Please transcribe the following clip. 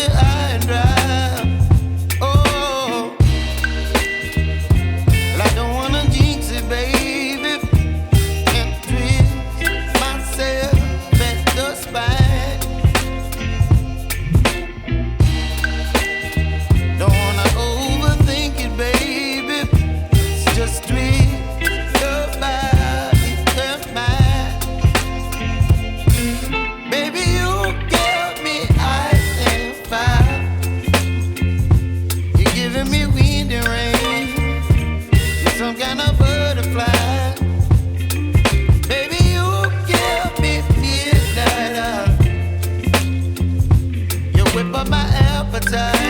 high and dry. Oh, well, I don't wanna jinx it, baby, and twist myself at the spine. Don't wanna overthink it, baby. It's just twist your body and mine. Baby, you give me ice and fire. You're giving me wind and rain. You're some kind of butterfly. Baby, you give me midnight. You whip up my appetite.